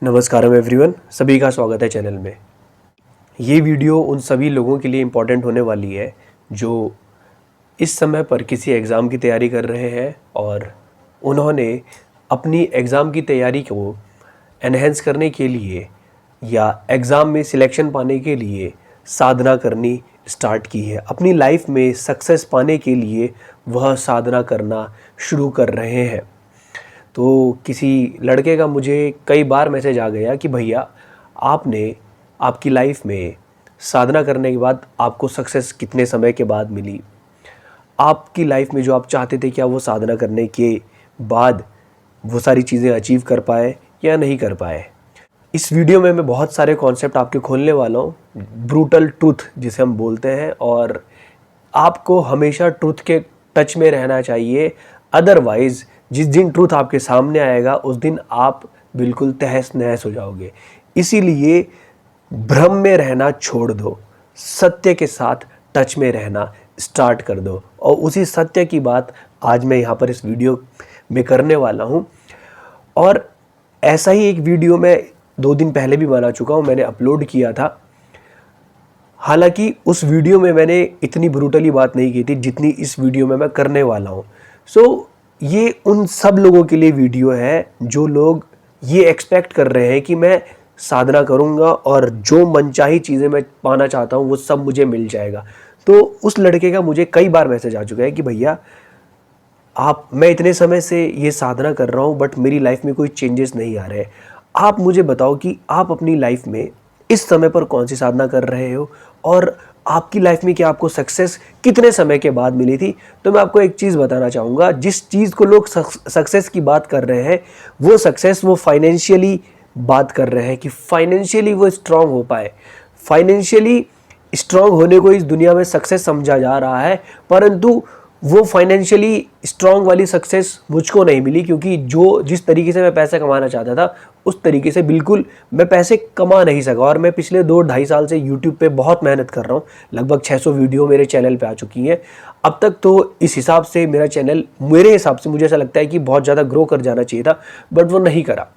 नमस्कारम everyone, सभी का स्वागत है चैनल में। ये वीडियो उन सभी लोगों के लिए इम्पोर्टेंट होने वाली है जो इस समय पर किसी एग्ज़ाम की तैयारी कर रहे हैं और उन्होंने अपनी एग्ज़ाम की तैयारी को एनहेंस करने के लिए या एग्ज़ाम में सिलेक्शन पाने के लिए साधना करनी स्टार्ट की है। अपनी लाइफ में सक्सेस पाने के लिए वह साधना करना शुरू कर रहे हैं। तो किसी लड़के का मुझे कई बार मैसेज आ गया कि भैया आपने आपकी लाइफ में साधना करने के बाद आपको सक्सेस कितने समय के बाद मिली, आपकी लाइफ में जो आप चाहते थे क्या वो साधना करने के बाद वो सारी चीज़ें अचीव कर पाए या नहीं कर पाए। इस वीडियो में मैं बहुत सारे कॉन्सेप्ट आपके खोलने वाला हूँ, ब्रूटल ट्रूथ जिसे हम बोलते हैं, और आपको हमेशा ट्रूथ के टच में रहना चाहिए। अदरवाइज़ जिस दिन ट्रूथ आपके सामने आएगा उस दिन आप बिल्कुल तहस नहस हो जाओगे। इसीलिए भ्रम में रहना छोड़ दो, सत्य के साथ टच में रहना स्टार्ट कर दो। और उसी सत्य की बात आज मैं यहाँ पर इस वीडियो में करने वाला हूँ। और ऐसा ही एक वीडियो मैं 2 दिन पहले भी बना चुका हूँ, मैंने अपलोड किया था। हालांकि उस वीडियो में मैंने इतनी ब्रूटली बात नहीं की थी जितनी इस वीडियो में मैं करने वाला हूँ। ये उन सब लोगों के लिए वीडियो है जो लोग ये एक्सपेक्ट कर रहे हैं कि मैं साधना करूँगा और जो मनचाही चीज़ें मैं पाना चाहता हूँ वो सब मुझे मिल जाएगा। तो उस लड़के का मुझे कई बार मैसेज आ चुका है कि भैया मैं इतने समय से ये साधना कर रहा हूँ बट मेरी लाइफ में कोई चेंजेस नहीं आ रहे। आप मुझे बताओ कि आप अपनी लाइफ में इस समय पर कौन सी साधना कर रहे हो और आपकी लाइफ में क्या आपको सक्सेस कितने समय के बाद मिली थी। तो मैं आपको एक चीज़ बताना चाहूँगा, जिस चीज़ को लोग सक्सेस की बात कर रहे हैं वो सक्सेस वो फाइनेंशियली बात कर रहे हैं कि फाइनेंशियली वो स्ट्रांग हो पाए। फाइनेंशियली स्ट्रांग होने को इस दुनिया में सक्सेस समझा जा रहा है, परंतु वो फाइनेंशियली स्ट्रांग वाली सक्सेस मुझको नहीं मिली, क्योंकि जिस तरीके से मैं पैसा कमाना चाहता था उस तरीके से बिल्कुल मैं पैसे कमा नहीं सका। और मैं पिछले 2-2.5 साल से YouTube पे बहुत मेहनत कर रहा हूँ। लगभग 600 वीडियो मेरे चैनल पे आ चुकी हैं अब तक। तो इस हिसाब से मेरा चैनल, मेरे हिसाब से मुझे ऐसा लगता है कि बहुत ज़्यादा ग्रो कर जाना चाहिए था, बट वो नहीं करा।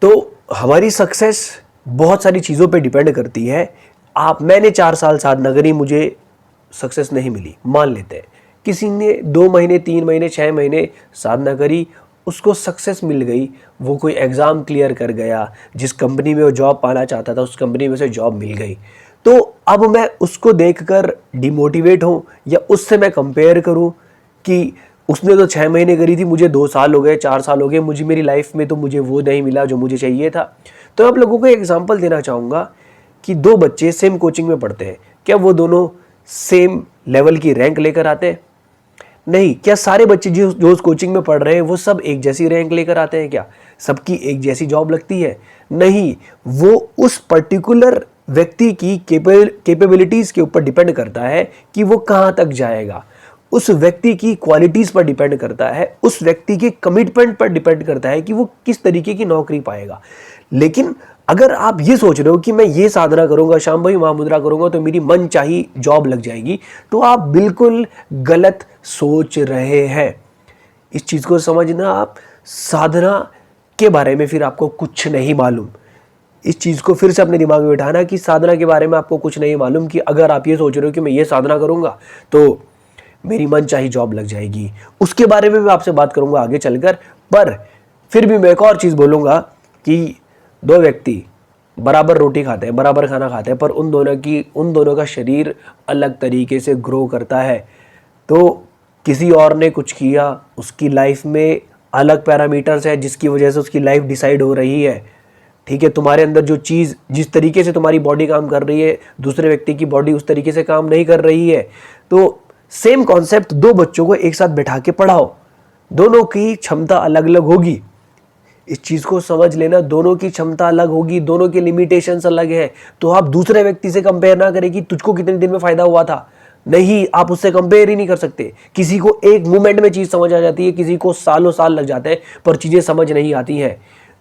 तो हमारी सक्सेस बहुत सारी चीज़ों पर डिपेंड करती है। मैंने 4 साल साधना करी, मुझे सक्सेस नहीं मिली, मान लेते हैं। किसी ने 2 महीने, 3 महीने, 6 महीने साधना करी, उसको सक्सेस मिल गई, वो कोई एग्ज़ाम क्लियर कर गया, जिस कंपनी में वो जॉब पाना चाहता था उस कंपनी में से जॉब मिल गई। तो अब मैं उसको देखकर डिमोटिवेट हूँ या उससे मैं कंपेयर करूँ कि उसने तो 6 महीने करी थी, मुझे 2 साल हो गए, 4 साल हो गए, मुझे मेरी लाइफ में तो मुझे वो नहीं मिला जो मुझे चाहिए था। तो आप लोगों को एक एग्जाम्पल देना चाहूँगा कि 2 बच्चे सेम कोचिंग में पढ़ते हैं, क्या वो दोनों सेम लेवल की रैंक लेकर आते हैं? नहीं। क्या सारे बच्चे जो उस कोचिंग में पढ़ रहे हैं वो सब एक जैसी रैंक लेकर आते हैं? क्या सबकी एक जैसी जॉब लगती है? नहीं। वो उस पर्टिकुलर व्यक्ति की कैपेबिलिटीज़ के ऊपर डिपेंड करता है कि वो कहाँ तक जाएगा। उस व्यक्ति की क्वालिटीज़ पर डिपेंड करता है, उस व्यक्ति के कमिटमेंट पर डिपेंड करता है कि वो किस तरीके की नौकरी पाएगा। लेकिन अगर आप ये सोच रहे हो कि मैं ये साधना करूंगा, शाम भाई महामुद्रा करूंगा तो मेरी मन चाही जॉब लग जाएगी, तो आप बिल्कुल गलत सोच रहे हैं। इस चीज़ को समझना। आप साधना के बारे में फिर आपको कुछ नहीं मालूम। इस चीज़ को फिर से अपने दिमाग में बिठाना कि साधना के बारे में आपको कुछ नहीं मालूम, कि अगर आप ये सोच रहे हो कि मैं ये साधना करूंगा तो मेरी मन चाही जॉब लग जाएगी। उसके बारे में मैं आपसे बात करूंगा आगे चलकर। पर फिर भी मैं एक और चीज़ बोलूँगा कि 2 व्यक्ति बराबर रोटी खाते हैं, बराबर खाना खाते हैं, पर उन दोनों का शरीर अलग तरीके से ग्रो करता है। तो किसी और ने कुछ किया, उसकी लाइफ में अलग पैरामीटर्स है जिसकी वजह से उसकी लाइफ डिसाइड हो रही है। ठीक है, तुम्हारे अंदर जो चीज़, जिस तरीके से तुम्हारी बॉडी काम कर रही है, दूसरे व्यक्ति की बॉडी उस तरीके से काम नहीं कर रही है। तो सेम कॉन्सेप्ट 2 बच्चों को एक साथ बैठा के पढ़ाओ, दोनों की क्षमता अलग अलग होगी। इस चीज़ को समझ लेना, दोनों की क्षमता अलग होगी, दोनों के लिमिटेशंस अलग हैं। तो आप दूसरे व्यक्ति से कंपेयर ना करें कि तुझको कितने दिन में फ़ायदा हुआ था। नहीं, आप उससे कंपेयर ही नहीं कर सकते। किसी को एक मोमेंट में चीज़ समझ आ जाती है, किसी को सालों साल लग जाते हैं, पर चीज़ें समझ नहीं आती हैं।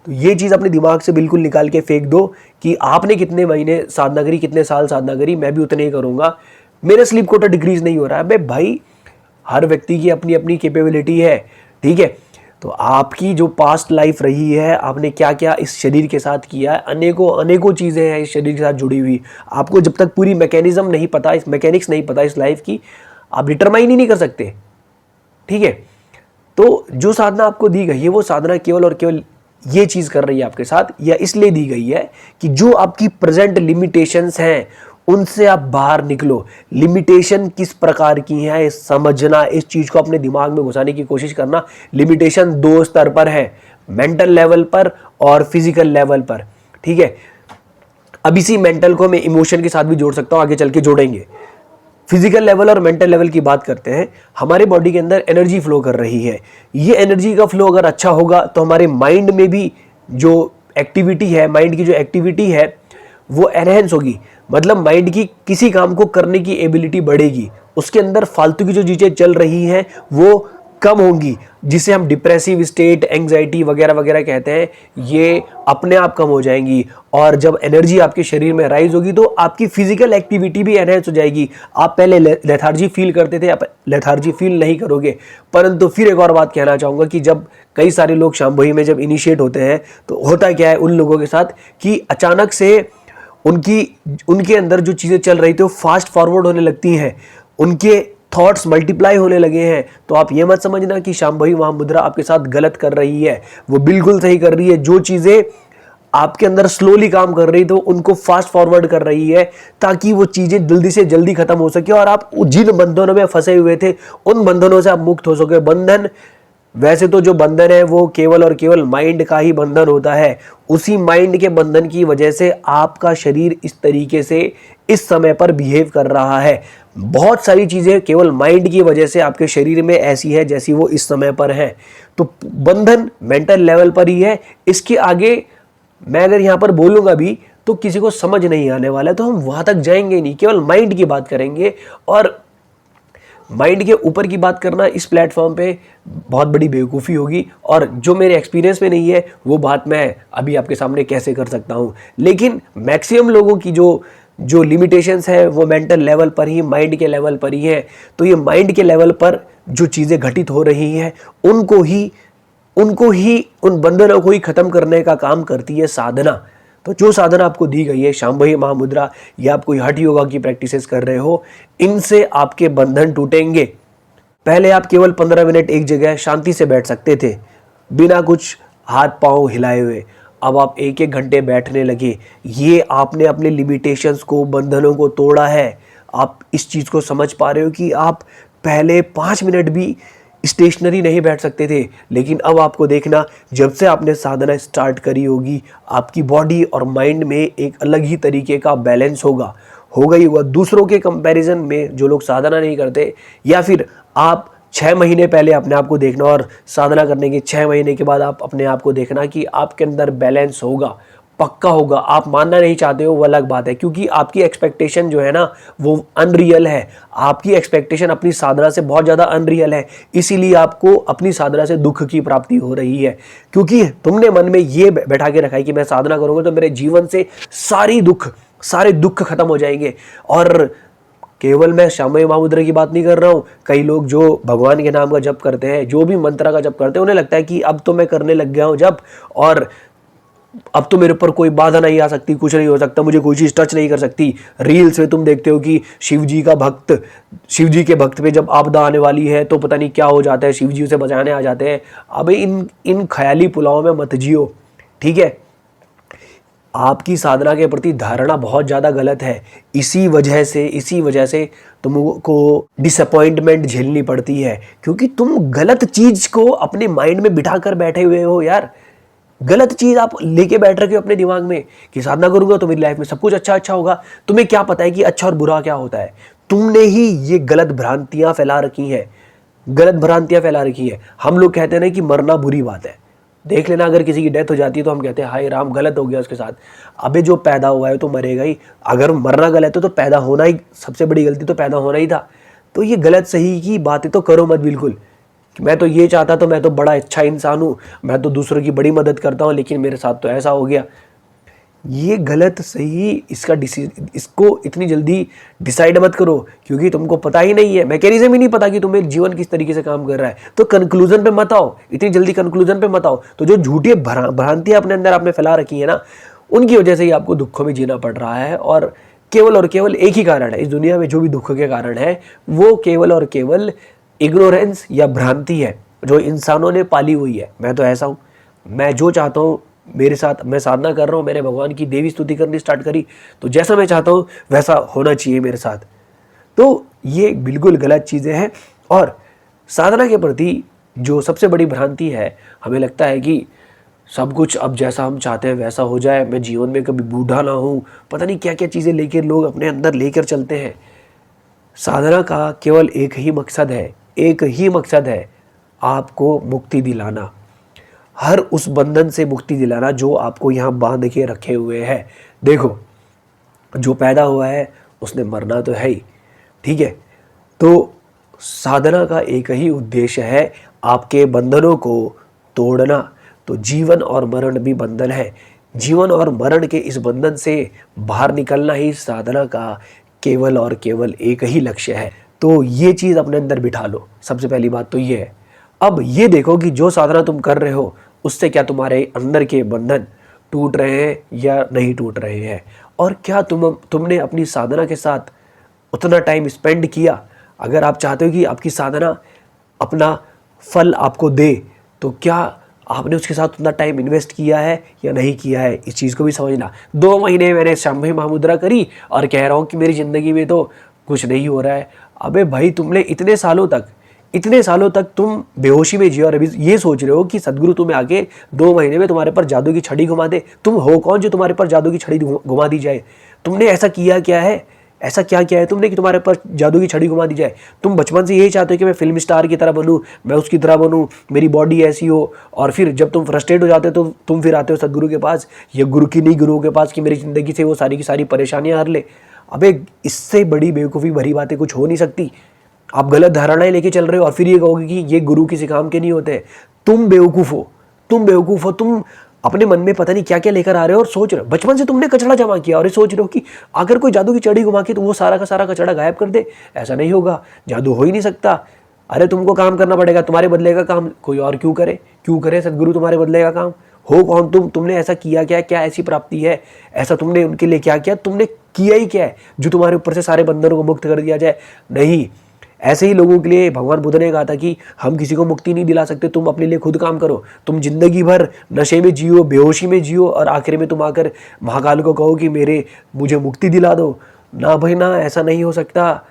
तो ये चीज़ अपने दिमाग से बिल्कुल निकाल के फेंक दो कि आपने कितने महीने साधना करी, कितने साल साधना करी, मैं भी उतने ही करूँगा, मेरा स्लीप कोटा डिक्रीज नहीं हो रहा है। भाई हर व्यक्ति की अपनी अपनी कैपेबिलिटी है। ठीक है, तो आपकी जो पास्ट लाइफ रही है, आपने क्या क्या इस शरीर के साथ किया है, अनेकों अनेकों चीज़ें हैं इस शरीर के साथ जुड़ी हुई। आपको जब तक पूरी मैकेनिज्म नहीं पता, इस मैकेनिक्स नहीं पता इस लाइफ की, आप डिटरमाइन ही नहीं कर सकते। ठीक है, तो जो साधना आपको दी गई है वो साधना केवल और केवल ये चीज़ कर रही है आपके साथ, या इसलिए दी गई है कि जो आपकी प्रेजेंट लिमिटेशंस हैं उनसे आप बाहर निकलो। लिमिटेशन किस प्रकार की है समझना, इस चीज़ को अपने दिमाग में घुसाने की कोशिश करना। लिमिटेशन दो स्तर पर है, मेंटल लेवल पर और फिजिकल लेवल पर। ठीक है, अब इसी मेंटल को मैं इमोशन के साथ भी जोड़ सकता हूँ, आगे चल के जोड़ेंगे। फिजिकल लेवल और मेंटल लेवल की बात करते हैं। हमारे बॉडी के अंदर एनर्जी फ्लो कर रही है। ये एनर्जी का फ्लो अगर अच्छा होगा तो हमारे माइंड में भी जो एक्टिविटी है, माइंड की जो एक्टिविटी है वो एनहेंस होगी। मतलब माइंड की किसी काम को करने की एबिलिटी बढ़ेगी, उसके अंदर फालतू की जो चीज़ें चल रही हैं वो कम होंगी, जिसे हम डिप्रेसिव स्टेट, एंग्जाइटी वगैरह वगैरह कहते हैं, ये अपने आप कम हो जाएंगी। और जब एनर्जी आपके शरीर में राइज होगी तो आपकी फिजिकल एक्टिविटी भी एनहेंस हो जाएगी। आप पहले लेथार्जी फील करते थे, आप लेथार्जी फील नहीं करोगे। परंतु फिर एक और बात कहना चाहूँगा कि जब कई सारे लोग शांभवी में जब इनिशिएट होते हैं तो होता क्या है उन लोगों के साथ कि अचानक से उनके अंदर जो चीज़ें चल रही थी वो फास्ट फॉरवर्ड होने लगती हैं, उनके थॉट्स मल्टीप्लाई होने लगे हैं। तो आप ये मत समझना कि शांभवी महामुद्रा आपके साथ गलत कर रही है, वो बिल्कुल सही कर रही है। जो चीज़ें आपके अंदर स्लोली काम कर रही तो उनको फास्ट फॉरवर्ड कर रही है, ताकि वो चीज़ें जल्दी से जल्दी खत्म हो सके और आप जिन बंधनों में फंसे हुए थे उन बंधनों से आप मुक्त हो सके। बंधन, वैसे तो जो बंधन है वो केवल और केवल माइंड का ही बंधन होता है। उसी माइंड के बंधन की वजह से आपका शरीर इस तरीके से इस समय पर बिहेव कर रहा है। बहुत सारी चीज़ें केवल माइंड की वजह से आपके शरीर में ऐसी है जैसी वो इस समय पर है। तो बंधन मेंटल लेवल पर ही है। इसके आगे मैं अगर यहाँ पर बोलूँगा भी तो किसी को समझ नहीं आने वाला है, तो हम वहाँ तक जाएंगे नहीं, केवल माइंड की बात करेंगे। और माइंड के ऊपर की बात करना इस प्लेटफॉर्म पे बहुत बड़ी बेवकूफ़ी होगी, और जो मेरे एक्सपीरियंस में नहीं है वो बात मैं अभी आपके सामने कैसे कर सकता हूँ। लेकिन मैक्सिमम लोगों की जो लिमिटेशंस है वो मेंटल लेवल पर ही, माइंड के लेवल पर ही है। तो ये माइंड के लेवल पर जो चीज़ें घटित हो रही हैं उनको ही उन बंधनों को ही खत्म करने का काम करती है साधना। तो जो साधना आपको दी गई है, शांभवी महामुद्रा, या आप कोई हठ योगा की प्रैक्टिसेस कर रहे हो, इनसे आपके बंधन टूटेंगे। पहले आप केवल 15 मिनट एक जगह शांति से बैठ सकते थे बिना कुछ हाथ पांव हिलाए हुए, अब आप एक एक घंटे बैठने लगे। ये आपने अपने लिमिटेशंस को, बंधनों को तोड़ा है। आप इस चीज़ को समझ पा रहे हो कि आप पहले 5 मिनट भी स्टेशनरी नहीं बैठ सकते थे, लेकिन अब आपको देखना, जब से आपने साधना स्टार्ट करी होगी, आपकी बॉडी और माइंड में एक अलग ही तरीके का बैलेंस होगा ही होगा। दूसरों के कंपैरिजन में जो लोग साधना नहीं करते, या फिर आप 6 महीने पहले अपने आप को देखना और साधना करने के 6 महीने के बाद आप अपने आप को देखना कि आपके अंदर बैलेंस होगा, पक्का होगा। आप मानना नहीं चाहते हो वो अलग बात है, क्योंकि आपकी एक्सपेक्टेशन जो है ना वो अनरियल है। आपकी एक्सपेक्टेशन अपनी साधना से बहुत ज़्यादा अनरियल है, इसीलिए आपको अपनी साधना से दुख की प्राप्ति हो रही है। क्योंकि तुमने मन में ये बैठा के रखा है कि मैं साधना करूँगा तो मेरे जीवन से सारे दुख खत्म हो जाएंगे। और केवल मैं शांभवी महामुद्रा की बात नहीं कर रहा हूँ, कई लोग जो भगवान के नाम का जप करते हैं, जो भी मंत्र का जप करते हैं, उन्हें लगता है कि अब तो मैं करने लग गया हूँ जप, और अब तो मेरे ऊपर कोई बाधा नहीं आ सकती, कुछ नहीं हो सकता, मुझे कोई चीज़ टच नहीं कर सकती। रील्स में तुम देखते हो कि शिव जी के भक्त पे जब आपदा आने वाली है तो पता नहीं क्या हो जाता है, शिव जी उसे बचाने आ जाते हैं। अब इन ख्याली पुलाव में मत जियो, ठीक है। आपकी साधना के प्रति धारणा बहुत ज़्यादा गलत है। इसी वजह से तुमको डिसअपॉइंटमेंट झेलनी पड़ती है, क्योंकि तुम गलत चीज़ को अपने माइंड में बिठा कर बैठे हुए हो यार। गलत चीज़ आप लेके बैठ रखे हो अपने दिमाग में कि साधना करूंगा तो मेरी लाइफ में सब कुछ अच्छा होगा। तुम्हें क्या पता है कि अच्छा और बुरा क्या होता है? तुमने ही ये गलत भ्रांतियां फैला रखी है। हम लोग कहते हैं ना कि मरना बुरी बात है। देख लेना, अगर किसी की डेथ हो जाती है तो हम कहते हैं हाय राम, गलत हो गया उसके साथ। अबे जो पैदा हुआ है तो मरेगा ही। अगर मरना गलत है तो पैदा होना ही सबसे बड़ी गलती, तो पैदा होना ही था। तो ये गलत सही की बातें तो करो मत बिल्कुल। मैं तो ये चाहता तो मैं तो बड़ा अच्छा इंसान हूँ, मैं तो दूसरों की बड़ी मदद करता हूँ, लेकिन मेरे साथ तो ऐसा हो गया। ये गलत सही इसको इतनी जल्दी डिसाइड मत करो, क्योंकि तुमको पता ही नहीं है, मैकेनिज्म ही नहीं पता कि तुम्हें जीवन किस तरीके से काम कर रहा है। तो कंक्लूजन पे मत आओ, इतनी जल्दी कंक्लूजन पे मत आओ। तो जो झूठी भ्रांतियां अपने अंदर आपने फैला रखी है ना, उनकी वजह से ही आपको दुखों में जीना पड़ रहा है। और केवल एक ही कारण है इस दुनिया में, जो भी दुख के कारण है वो केवल और केवल इग्नोरेंस या भ्रांति है जो इंसानों ने पाली हुई है। मैं तो ऐसा हूँ, मैं जो चाहता हूँ मेरे साथ, मैं साधना कर रहा हूँ, मैंने भगवान की देवी स्तुति करनी स्टार्ट करी, तो जैसा मैं चाहता हूँ वैसा होना चाहिए मेरे साथ। तो ये बिल्कुल गलत चीज़ें हैं। और साधना के प्रति जो सबसे बड़ी भ्रांति है, हमें लगता है कि सब कुछ अब जैसा हम चाहते हैं वैसा हो जाए, मैं जीवन में कभी बूढ़ा ना हूँ, पता नहीं क्या क्या चीज़ें लेकर लोग अपने अंदर लेकर चलते हैं। साधना का केवल एक ही मकसद है, आपको मुक्ति दिलाना, हर उस बंधन से मुक्ति दिलाना जो आपको यहाँ बांध के रखे हुए है। देखो, जो पैदा हुआ है उसने मरना तो है ही, ठीक है। तो साधना का एक ही उद्देश्य है, आपके बंधनों को तोड़ना। तो जीवन और मरण भी बंधन है, जीवन और मरण के इस बंधन से बाहर निकलना ही साधना का केवल और केवल एक ही लक्ष्य है। तो ये चीज़ अपने अंदर बिठा लो, सबसे पहली बात तो ये है। अब ये देखो कि जो साधना तुम कर रहे हो उससे क्या तुम्हारे अंदर के बंधन टूट रहे हैं या नहीं टूट रहे हैं, और क्या तुमने अपनी साधना के साथ उतना टाइम स्पेंड किया। अगर आप चाहते हो कि आपकी साधना अपना फल आपको दे, तो क्या आपने उसके साथ उतना टाइम इन्वेस्ट किया है या नहीं किया है, इस चीज़ को भी समझना। 2 महीने मैंने शंभवी महामुद्रा करी और कह रहा हूँ कि मेरी ज़िंदगी में तो कुछ नहीं हो रहा है। अबे भाई, तुमने इतने सालों तक तुम बेहोशी में जियो और अभी ये सोच रहे हो कि सदगुरु तुम्हें आके 2 महीने में तुम्हारे पर जादू की छड़ी घुमा दे। तुम हो कौन जो तुम्हारे पर जादू की छड़ी घुमा दी जाए? तुमने ऐसा किया क्या है, ऐसा क्या किया है तुमने कि तुम्हारे पर जादू की छड़ी घुमा दी जाए? तुम बचपन से यही चाहते हो कि मैं फिल्म स्टार की तरह बनूं, मैं उसकी तरह बनूं, मेरी बॉडी ऐसी हो, और फिर जब तुम फ्रस्ट्रेट हो जाते हो तो तुम फिर आते हो सदगुरु के पास या गुरु के पास कि मेरी ज़िंदगी से वो सारी की सारी परेशानियां हर ले। अबे, इससे बड़ी बेवकूफ़ी भरी बातें कुछ हो नहीं सकती। आप गलत धारणाएं लेके चल रहे हो और फिर ये कहोगे कि ये गुरु किसी काम के नहीं होते। तुम बेवकूफ़ हो, तुम अपने मन में पता नहीं क्या क्या लेकर आ रहे हो और सोच रहे हो, बचपन से तुमने कचरा जमा किया और ये सोच रहे हो कि अगर कोई जादू की छड़ी घुमा के तो वो सारा का सारा कचरा गायब कर दे। ऐसा नहीं होगा, जादू हो ही नहीं सकता। अरे तुमको काम करना पड़ेगा, तुम्हारे बदले का काम कोई और क्यों करे? सदगुरु तुम्हारे बदले का काम। हो कौन तुमने ऐसा किया क्या ऐसी प्राप्ति है, ऐसा तुमने उनके लिए क्या किया? तुमने किया ही क्या है जो तुम्हारे ऊपर से सारे बंधनों को मुक्त कर दिया जाए? नहीं। ऐसे ही लोगों के लिए भगवान बुद्ध ने कहा था कि हम किसी को मुक्ति नहीं दिला सकते, तुम अपने लिए खुद काम करो। तुम जिंदगी भर नशे में जियो, बेहोशी में जियो, और आखिर में तुम आकर महाकाल को कहो कि मुझे मुक्ति दिला दो। ना भाई ना, ऐसा नहीं हो सकता।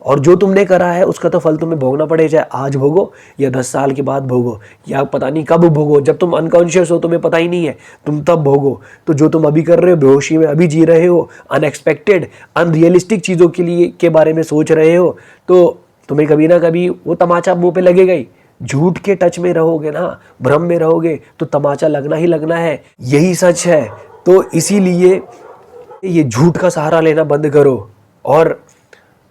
और जो तुमने करा है उसका तो फल तुम्हें भोगना पड़े, चाहे आज भोगो या 10 साल के बाद भोगो या पता नहीं कब भोगो। जब तुम अनकॉन्शियस हो, तुम्हें पता ही नहीं है, तुम तब भोगो। तो जो तुम अभी कर रहे हो, बेहोशी में अभी जी रहे हो, अनएक्सपेक्टेड अनरियलिस्टिक चीज़ों के बारे में सोच रहे हो, तो तुम्हें कभी ना कभी वो तमाचा मुंह पे लगेगा ही। झूठ के टच में रहोगे ना, भ्रम में रहोगे, तो तमाचा लगना ही लगना है। यही सच है। तो इसीलिए ये झूठ का सहारा लेना बंद करो और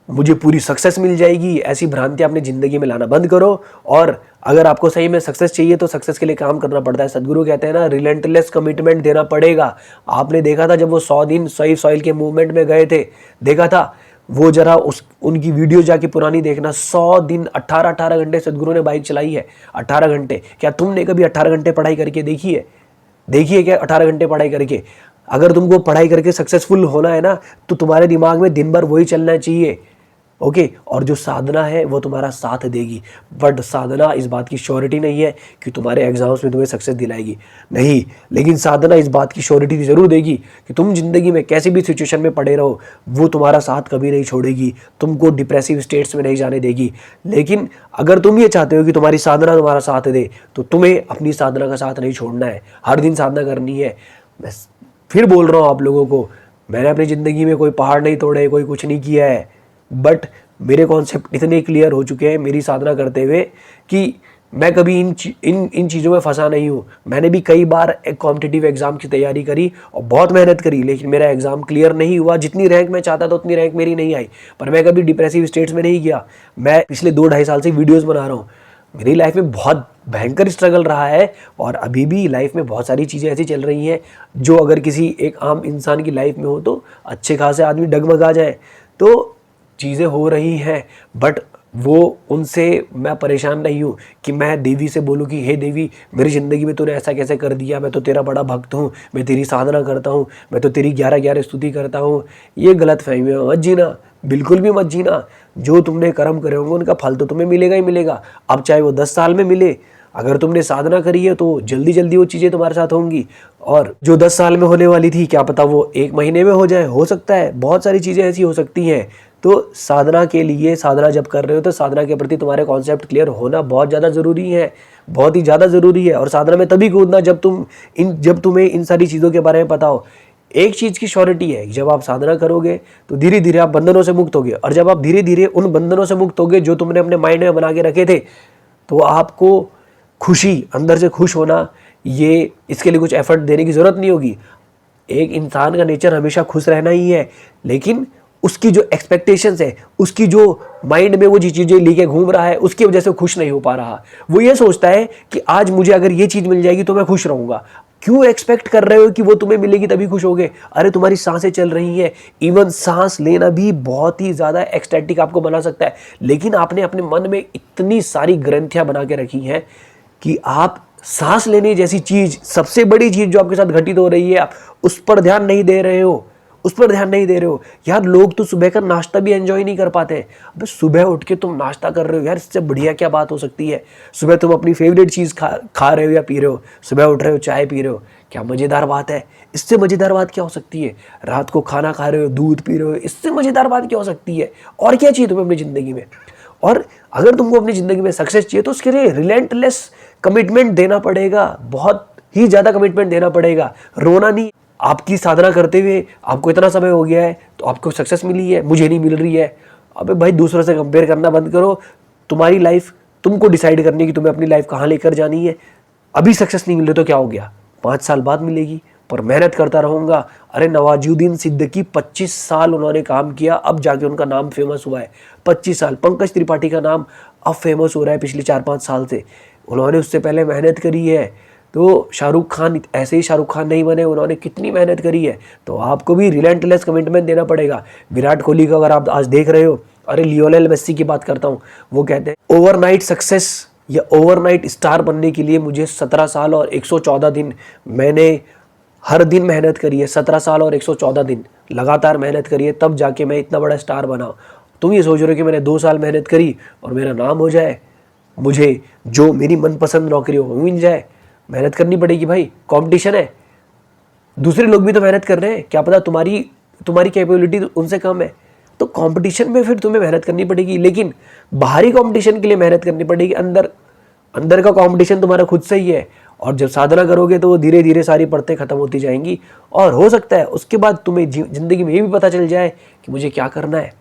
मुझे पूरी सक्सेस मिल जाएगी, ऐसी भ्रांति अपनी ज़िंदगी में लाना बंद करो। और अगर आपको सही में सक्सेस चाहिए तो सक्सेस के लिए काम करना पड़ता है। सदगुरु कहते हैं ना, रिलेंटलेस कमिटमेंट देना पड़ेगा। आपने देखा था जब वो 100 दिन सही सॉइल के मूवमेंट में गए थे, देखा था वो, जरा उनकी वीडियो जाके पुरानी देखना। 100 दिन 18 घंटे सदगुरु ने बाइक चलाई है। 18 घंटे। क्या तुमने कभी 18 घंटे पढ़ाई करके देखी है क्या 18 घंटे पढ़ाई करके? अगर तुमको पढ़ाई करके सक्सेसफुल होना है ना, तो तुम्हारे दिमाग में दिन भर वही चलना चाहिए। ओके। और जो साधना है वो तुम्हारा साथ देगी, बट साधना इस बात की श्योरिटी नहीं है कि तुम्हारे एग्जाम्स में तुम्हें सक्सेस दिलाएगी, नहीं। लेकिन साधना इस बात की श्योरिटी ज़रूर देगी कि तुम जिंदगी में कैसी भी सिचुएशन में पड़े रहो, वो तुम्हारा साथ कभी नहीं छोड़ेगी, तुमको डिप्रेसिव स्टेट्स में नहीं जाने देगी। लेकिन अगर तुम ये चाहते हो कि तुम्हारी साधना तुम्हारा साथ दे, तो तुम्हें अपनी साधना का साथ नहीं छोड़ना है, हर दिन साधना करनी है। मैं फिर बोल रहा हूँ आप लोगों को, मैंने अपनी ज़िंदगी में कोई पहाड़ नहीं तोड़े, कोई कुछ नहीं किया है, बट मेरे कॉन्सेप्ट इतने क्लियर हो चुके हैं मेरी साधना करते हुए कि मैं कभी इन चीज़ों में फंसा नहीं हूँ। मैंने भी कई बार एक कॉम्पिटिटिव एग्ज़ाम की तैयारी करी और बहुत मेहनत करी, लेकिन मेरा एग्ज़ाम क्लियर नहीं हुआ। जितनी रैंक मैं चाहता था उतनी रैंक मेरी नहीं आई, पर मैं कभी डिप्रेसिव स्टेट्स में नहीं गया। मैं पिछले 2-2.5 साल से वीडियोज़ बना रहा हूँ। मेरी लाइफ में बहुत भयंकर स्ट्रगल रहा है और अभी भी लाइफ में बहुत सारी चीज़ें ऐसी चल रही हैं जो अगर किसी एक आम इंसान की लाइफ में हो तो अच्छे खासे आदमी डगमगा जाए। तो चीज़ें हो रही हैं, बट वो उनसे मैं परेशान नहीं हूँ कि मैं देवी से बोलूँ कि हे देवी, मेरी ज़िंदगी में तूने ऐसा कैसे कर दिया, मैं तो तेरा बड़ा भक्त हूँ, मैं तेरी साधना करता हूँ, मैं तो तेरी 11-11 स्तुति करता हूँ। ये गलत फहमी है, मत जीना, बिल्कुल भी मत जीना। जो तुमने कर्म करे होंगे उनका फल तो तुम्हें मिलेगा ही मिलेगा, अब चाहे वो 10 साल में मिले। अगर तुमने साधना करी है तो जल्दी जल्दी वो चीज़ें तुम्हारे साथ होंगी, और जो 10 साल में होने वाली थी क्या पता वो 1 महीने में हो जाए, हो सकता है। बहुत सारी चीज़ें ऐसी हो सकती हैं। तो साधना के लिए, साधना जब कर रहे हो तो साधना के प्रति तुम्हारे कॉन्सेप्ट क्लियर होना बहुत ज़्यादा ज़रूरी है, बहुत ही ज़्यादा ज़रूरी है। और साधना में तभी कूदना जब तुम्हें इन सारी चीज़ों के बारे में पता हो। एक चीज़ की श्योरिटी है, जब आप साधना करोगे तो धीरे धीरे आप बंधनों से मुक्त होगे, और जब आप धीरे धीरे उन बंधनों से मुक्त होगे जो तुमने अपने माइंड में बना के रखे थे, तो आपको खुशी, अंदर से खुश होना, ये इसके लिए कुछ एफर्ट देने की ज़रूरत नहीं होगी। एक इंसान का नेचर हमेशा खुश रहना ही है, लेकिन उसकी जो एक्सपेक्टेशंस है, उसकी जो माइंड में वो जी चीज़ें लेके घूम रहा है, उसकी वजह से खुश नहीं हो पा रहा। वो ये सोचता है कि आज मुझे अगर ये चीज़ मिल जाएगी तो मैं खुश रहूँगा। क्यों एक्सपेक्ट कर रहे हो कि वो तुम्हें मिलेगी तभी खुश होगे? अरे तुम्हारी सांसें चल रही हैं, इवन सांस लेना भी बहुत ही ज़्यादा एक्सटैटिक आपको बना सकता है, लेकिन आपने अपने मन में इतनी सारी ग्रंथियाँ बना के रखी हैं कि आप सांस लेने जैसी चीज़, सबसे बड़ी चीज़ जो आपके साथ घटित हो रही है, आप उस पर ध्यान नहीं दे रहे हो, उस पर ध्यान नहीं दे रहे हो। यार लोग तो सुबह का नाश्ता भी एंजॉय नहीं कर पाते हैं। अबे सुबह उठ के तुम नाश्ता कर रहे हो यार, इससे बढ़िया क्या बात हो सकती है? सुबह तुम अपनी फेवरेट चीज़ खा रहे हो या पी रहे हो, सुबह उठ रहे हो, चाय पी रहे हो, क्या मज़ेदार बात है? इससे मज़ेदार बात क्या हो सकती है? रात को खाना खा रहे हो, दूध पी रहे हो, इससे मज़ेदार बात क्या हो सकती है? और क्या चाहिए तुम्हें अपनी ज़िंदगी में? और अगर तुमको अपनी ज़िंदगी में सक्सेस चाहिए तो उसके लिए रिलेंटलेस कमिटमेंट देना पड़ेगा, बहुत ही ज़्यादा कमिटमेंट देना पड़ेगा, रोना नहीं। आपकी साधना करते हुए आपको इतना समय हो गया है तो आपको सक्सेस मिली है, मुझे नहीं मिल रही है। अबे भाई दूसरों से कंपेयर करना बंद करो। तुम्हारी लाइफ तुमको डिसाइड करनी कि तुम्हें अपनी लाइफ कहाँ लेकर जानी है। अभी सक्सेस नहीं मिल रही तो क्या हो गया, 5 साल बाद मिलेगी, पर मेहनत करता रहूँगा। अरे नवाजुद्दीन सिद्दीकी 25 साल उन्होंने काम किया, अब जाके उनका नाम फेमस हुआ है। 25 साल। पंकज त्रिपाठी का नाम अब फेमस हो रहा है पिछले 4-5 साल से, उन्होंने उससे पहले मेहनत करी है। तो शाहरुख खान ऐसे ही शाहरुख खान नहीं बने, उन्होंने कितनी मेहनत करी है। तो आपको भी रिलेंटलेस कमिटमेंट देना पड़ेगा। विराट कोहली का अगर आप आज देख रहे हो, अरे लियोनेल मेसी की बात करता हूँ, वो कहते हैं ओवरनाइट सक्सेस या ओवरनाइट स्टार बनने के लिए मुझे 17 साल और 114 दिन, मैंने हर दिन मेहनत करी है। 17 साल और 114 दिन लगातार मेहनत करी है, तब जाके मैं इतना बड़ा स्टार बना। तुम ये सोच रहे हो कि मैंने 2 साल मेहनत करी और मेरा नाम हो जाए, मुझे जो मेरी मनपसंद नौकरी हो वो मिल जाए? मेहनत करनी पड़ेगी भाई, कंपटीशन है, दूसरे लोग भी तो मेहनत कर रहे हैं, क्या पता तुम्हारी कैपेबिलिटी उनसे कम है। तो कंपटीशन में फिर तुम्हें मेहनत करनी पड़ेगी, लेकिन बाहरी कंपटीशन के लिए मेहनत करनी पड़ेगी। अंदर का कंपटीशन तुम्हारा खुद से ही है। और जब साधना करोगे तो वो धीरे धीरे सारी परतें खत्म होती जाएंगी, और हो सकता है उसके बाद तुम्हें जिंदगी में ये भी पता चल जाए कि मुझे क्या करना है।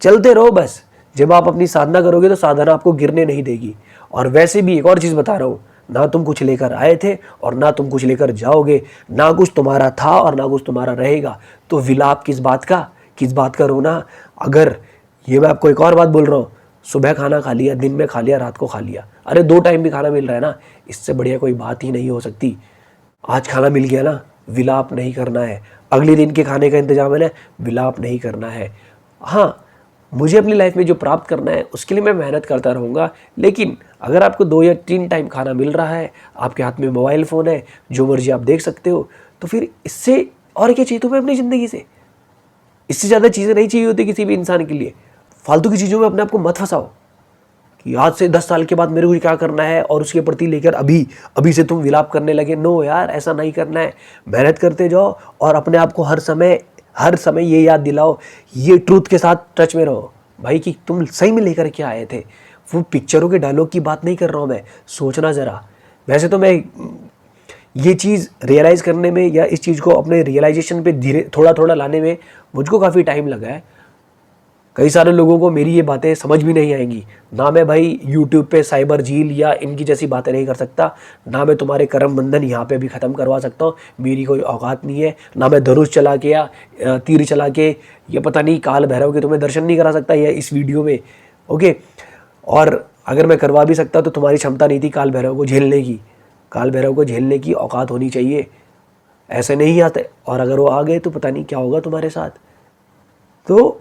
चलते रहो बस। जब आप अपनी साधना करोगे तो साधना आपको गिरने नहीं देगी। और वैसे भी एक और चीज़ बता रहा हूँ, ना तुम कुछ लेकर आए थे और ना तुम कुछ लेकर जाओगे, ना कुछ तुम्हारा था और ना कुछ तुम्हारा रहेगा। तो विलाप किस बात का रोना? अगर ये मैं आपको एक और बात बोल रहा हूँ, सुबह खाना खा लिया, दिन में खा लिया, रात को खा लिया, अरे 2 टाइम भी खाना मिल रहा है ना, इससे बढ़िया कोई बात ही नहीं हो सकती। आज खाना मिल गया ना, विलाप नहीं करना है। अगले दिन के खाने का इंतजाम है ना, विलाप नहीं करना है। हाँ, मुझे अपनी लाइफ में जो प्राप्त करना है उसके लिए मैं मेहनत करता रहूँगा, लेकिन अगर आपको 2 या 3 टाइम खाना मिल रहा है, आपके हाथ में मोबाइल फ़ोन है, जो मर्जी आप देख सकते हो, तो फिर इससे और क्या चाहिए तुम्हें अपनी ज़िंदगी से? इससे ज़्यादा चीज़ें नहीं चाहिए होती किसी भी इंसान के लिए। फालतू की चीज़ों में अपने आप को मत फंसाओ कि आज से 10 साल के बाद मेरे को क्या करना है और उसके प्रति लेकर अभी से तुम विलाप करने लगे। नो यार, ऐसा नहीं करना है। मेहनत करते जाओ और अपने आप को हर समय ये याद दिलाओ, ये ट्रूथ के साथ टच में रहो भाई कि तुम सही में लेकर क्या आए थे। वो पिक्चरों के डायलॉग की बात नहीं कर रहा हूँ मैं, सोचना ज़रा। वैसे तो मैं ये चीज़ रियलाइज़ करने में या इस चीज़ को अपने रियलाइजेशन पे धीरे थोड़ा लाने में मुझको काफ़ी टाइम लगा है। कई सारे लोगों को मेरी ये बातें समझ भी नहीं आएंगी। ना मैं भाई यूट्यूब पे साइबर झील या इनकी जैसी बातें नहीं कर सकता, ना मैं तुम्हारे कर्म बंधन यहाँ पे भी ख़त्म करवा सकता हूँ, मेरी कोई औकात नहीं है। ना मैं धनुष चला के या तीर चला के ये पता नहीं काल भैरव के तुम्हें दर्शन नहीं करा सकता या इस वीडियो में, ओके। और अगर मैं करवा भी सकता तो तुम्हारी क्षमता नहीं थी काल भैरव को झेलने की। काल भैरव को झेलने की औकात होनी चाहिए, ऐसे नहीं आते। और अगर वो आ गए तो पता नहीं क्या होगा तुम्हारे साथ। तो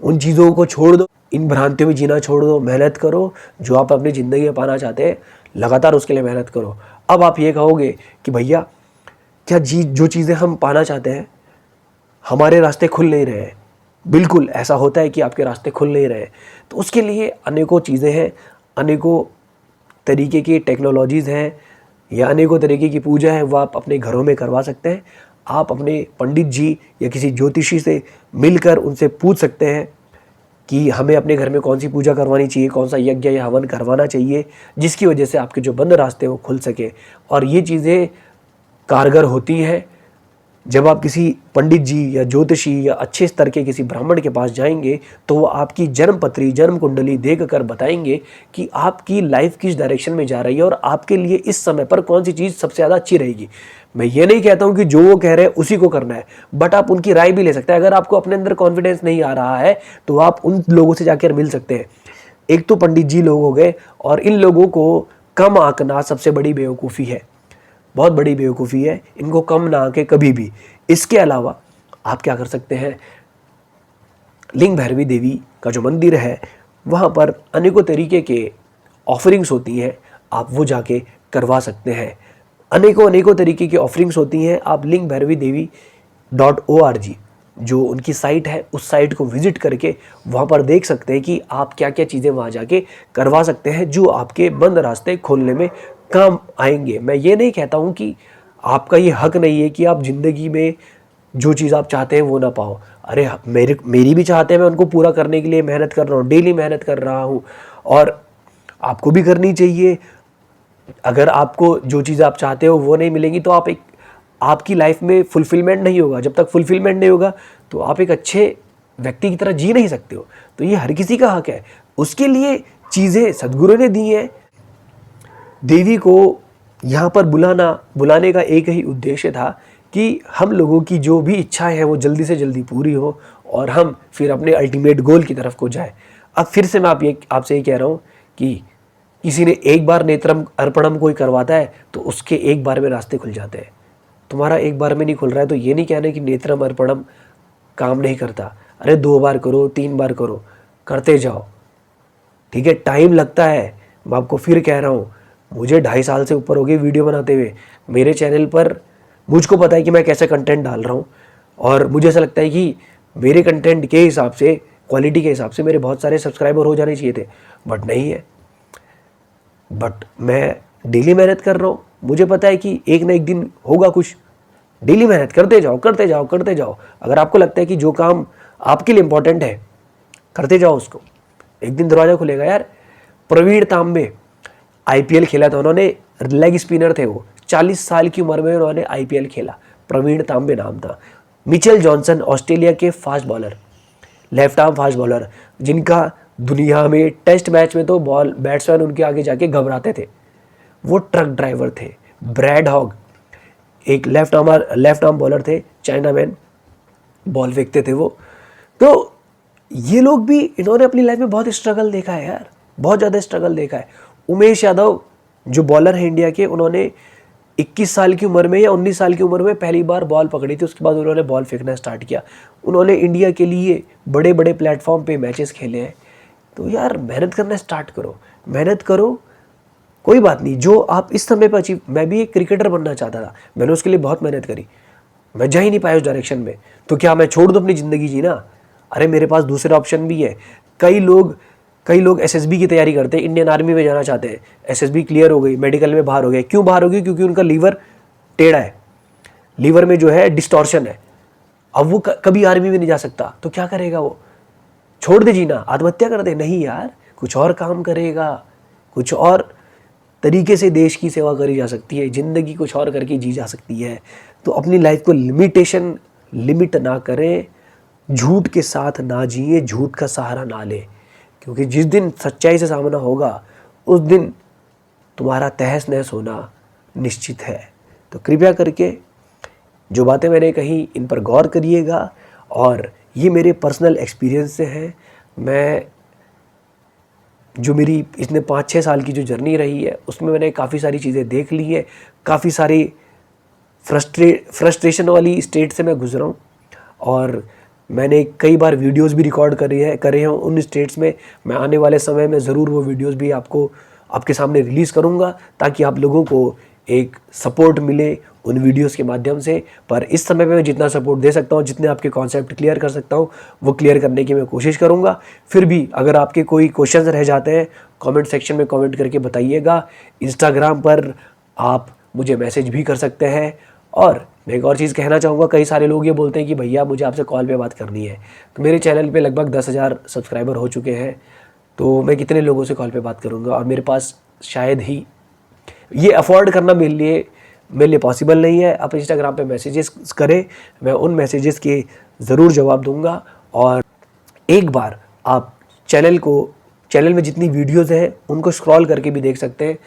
उन चीज़ों को छोड़ दो, इन भ्रांतियों में जीना छोड़ दो, मेहनत करो। जो आप अपनी ज़िंदगी में पाना चाहते हैं लगातार उसके लिए मेहनत करो। अब आप ये कहोगे कि भैया क्या जो चीज़ें हम पाना चाहते हैं हमारे रास्ते खुल नहीं रहे हैं। बिल्कुल ऐसा होता है कि आपके रास्ते खुल नहीं रहे। तो उसके लिए अनेकों चीज़ें हैं, अनेकों तरीके की टेक्नोलॉजीज़ हैं या अनेकों तरीके की पूजा है, वो आप अपने घरों में करवा सकते हैं। आप अपने पंडित जी या किसी ज्योतिषी से मिलकर उनसे पूछ सकते हैं कि हमें अपने घर में कौन सी पूजा करवानी चाहिए, कौन सा यज्ञ या हवन करवाना चाहिए, जिसकी वजह से आपके जो बंद रास्ते वो खुल सके। और ये चीज़ें कारगर होती हैं जब आप किसी पंडित जी या ज्योतिषी या अच्छे स्तर के किसी ब्राह्मण के पास जाएंगे तो वो आपकी जन्म पत्री, जन्म कुंडली देख कर बताएंगे कि आपकी लाइफ किस डायरेक्शन में जा रही है और आपके लिए इस समय पर कौन सी चीज़ सबसे ज़्यादा अच्छी रहेगी। मैं ये नहीं कहता हूँ कि जो वो कह रहे हैं उसी को करना है, बट आप उनकी राय भी ले सकते हैं। अगर आपको अपने अंदर कॉन्फिडेंस नहीं आ रहा है तो आप उन लोगों से जाकर मिल सकते हैं। एक तो पंडित जी लोग हो गए, और इन लोगों को कम आंकना सबसे बड़ी बेवकूफ़ी है, बहुत बड़ी बेवकूफ़ी है। इनको कम ना आके कभी भी। इसके अलावा आप क्या कर सकते हैं, लिंग भैरवी देवी का जो मंदिर है वहाँ पर अनेकों तरीके के ऑफरिंग्स होती हैं, आप वो जाके करवा सकते हैं। अनेकों तरीके की ऑफरिंग्स होती हैं। आप लिंग भैरवी देवी .org जो उनकी साइट है उस साइट को विजिट करके वहाँ पर देख सकते हैं कि आप क्या क्या चीज़ें वहाँ जाके करवा सकते हैं जो आपके बंद रास्ते खोलने में काम आएंगे। मैं ये नहीं कहता हूँ कि आपका ये हक नहीं है कि आप ज़िंदगी में जो चीज़ आप चाहते हैं वो ना पाओ। अरे मेरी भी चाहते हैं, मैं उनको पूरा करने के लिए मेहनत कर रहा हूँ, डेली मेहनत कर रहा हूँ, और आपको भी करनी चाहिए। अगर आपको जो चीज़ आप चाहते हो वो नहीं मिलेंगी तो आपकी लाइफ में फुलफिलमेंट नहीं होगा। जब तक फुलफिलमेंट नहीं होगा तो आप एक अच्छे व्यक्ति की तरह जी नहीं सकते हो। तो ये हर किसी का हक है। उसके लिए चीज़ें सदगुरु ने दी हैं। देवी को यहाँ पर बुलाने का एक ही उद्देश्य था कि हम लोगों की जो भी इच्छाएं हैं वो जल्दी से जल्दी पूरी हो और हम फिर अपने अल्टीमेट गोल की तरफ को जाए। अब फिर से मैं आपसे ये कह रहा हूँ कि किसी ने एक बार नेत्रम अर्पणम कोई करवाता है तो उसके एक बार में रास्ते खुल जाते हैं। तुम्हारा एक बार में नहीं खुल रहा है तो ये नहीं कहना कि नेत्रम अर्पणम काम नहीं करता। अरे 2 बार करो, 3 बार करो, करते जाओ। ठीक है, टाइम लगता है। मैं आपको फिर कह रहा हूँ, मुझे 2.5 साल से ऊपर हो गए वीडियो बनाते हुए। मेरे चैनल पर मुझको पता है कि मैं कैसे कंटेंट डाल रहा हूँ, और मुझे ऐसा लगता है कि मेरे कंटेंट के हिसाब से, क्वालिटी के हिसाब से मेरे बहुत सारे सब्सक्राइबर हो जाने चाहिए थे, बट नहीं है। बट मैं डेली मेहनत कर रहा हूँ। मुझे पता है कि एक ना एक दिन होगा कुछ। डेली मेहनत करते जाओ, करते जाओ, करते जाओ। अगर आपको लगता है कि जो काम आपके लिए इंपॉर्टेंट है करते जाओ उसको, एक दिन दरवाजा खुलेगा। यार प्रवीण तांबे IPL खेला था उन्होंने, लेग स्पिनर थे वो, 40 साल की उम्र में उन्होंने IPL खेला। प्रवीण तांबे नाम था। मिचेल जॉनसन ऑस्ट्रेलिया के fast bowler, left arm fast bowler, जिनका दुनिया में टेस्ट मैच में तो बैट्समैन उनके आगे जाके घबराते थे। वो ट्रक ड्राइवर थे। ब्रैड हॉग एक लेफ्ट आर्म बॉलर थे, चाइना मैन, बॉल फेंकते थे वो। तो ये लोग भी, इन्होंने अपनी लाइफ में बहुत स्ट्रगल देखा है यार, बहुत ज़्यादा स्ट्रगल देखा है। उमेश यादव जो बॉलर है इंडिया के, उन्होंने 21 साल की उम्र में या 19 साल की उम्र में पहली बार बॉल पकड़ी थी। उसके बाद उन्होंने बॉल फेंकना स्टार्ट किया। उन्होंने इंडिया के लिए बड़े बड़े प्लेटफॉर्म पे मैचेस खेले हैं। तो यार मेहनत करना स्टार्ट करो, मेहनत करो। कोई बात नहीं, जो आप इस समय पर अचीव, मैं भी एक क्रिकेटर बनना चाहता था, मैंने उसके लिए बहुत मेहनत करी, मैं जा ही नहीं पाया उस डायरेक्शन में। तो क्या मैं छोड़ दूँ अपनी ज़िंदगी जीना? अरे मेरे पास दूसरा ऑप्शन भी है। कई लोग SSB की तैयारी करते हैं, इंडियन आर्मी में जाना चाहते हैं। SSB क्लियर हो गई, मेडिकल में बाहर हो गए। क्यों बाहर हो गई? क्योंकि उनका लीवर टेढ़ा है, लीवर में जो है डिस्टॉर्शन है। अब वो कभी आर्मी में नहीं जा सकता, तो क्या करेगा वो? छोड़ दे जीना, आत्महत्या कर दे? नहीं यार, कुछ और काम करेगा, कुछ और तरीके से देश की सेवा करी जा सकती है, ज़िंदगी कुछ और करके जी जा सकती है। तो अपनी लाइफ को लिमिट ना करें, झूठ के साथ ना जिए, झूठ का सहारा ना लें, क्योंकि जिस दिन सच्चाई से सामना होगा उस दिन तुम्हारा तहस नहस होना निश्चित है। तो कृपया करके जो बातें मैंने कही इन पर गौर करिएगा, और ये मेरे पर्सनल एक्सपीरियंस से है। मैं जो मेरी इसने 5-6 साल की जो जर्नी रही है उसमें मैंने काफ़ी सारी चीज़ें देख ली है, काफ़ी सारी फ्रस्ट्रेशन वाली स्टेट से मैं गुजरा हूँ और मैंने कई बार वीडियोस भी रिकॉर्ड करे हैं उन स्टेट्स में। मैं आने वाले समय में ज़रूर वो वीडियोस भी आपके सामने रिलीज़ करूँगा ताकि आप लोगों को एक सपोर्ट मिले उन वीडियोस के माध्यम से। पर इस समय पे मैं जितना सपोर्ट दे सकता हूँ, जितने आपके कॉन्सेप्ट क्लियर कर सकता हूँ, वो क्लियर करने की मैं कोशिश करूँगा। फिर भी अगर आपके कोई क्वेश्चंस रह जाते हैं कमेंट सेक्शन में कमेंट करके बताइएगा। इंस्टाग्राम पर आप मुझे मैसेज भी कर सकते हैं। और मैं एक और चीज़ कहना चाहूँगा, कई सारे लोग ये बोलते हैं कि भैया मुझे आपसे कॉल पे बात करनी है। तो मेरे चैनल पे लगभग 10,000 सब्सक्राइबर हो चुके हैं, तो मैं कितने लोगों से कॉल पे बात करूँगा। और मेरे पास शायद ही ये अफोर्ड करना मेरे लिए पॉसिबल नहीं है। आप इंस्टाग्राम पे मैसेजेस करें, मैं उन मैसेजेस के ज़रूर जवाब दूंगा। और एक बार आप चैनल में जितनी वीडियोज़ हैं उनको स्क्रॉल करके भी देख सकते हैं।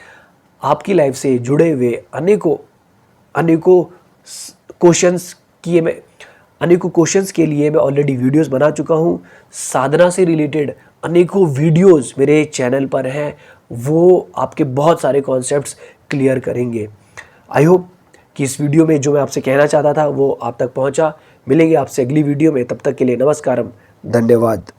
आपकी लाइफ से जुड़े हुए अनेकों क्वेश्चंस के लिए मैं ऑलरेडी वीडियोस बना चुका हूँ। साधना से रिलेटेड अनेकों वीडियोस मेरे चैनल पर हैं, वो आपके बहुत सारे कॉन्सेप्ट्स क्लियर करेंगे। आई होप कि इस वीडियो में जो मैं आपसे कहना चाहता था वो आप तक पहुँचा। मिलेंगे आपसे अगली वीडियो में, तब तक के लिए नमस्कारम, धन्यवाद।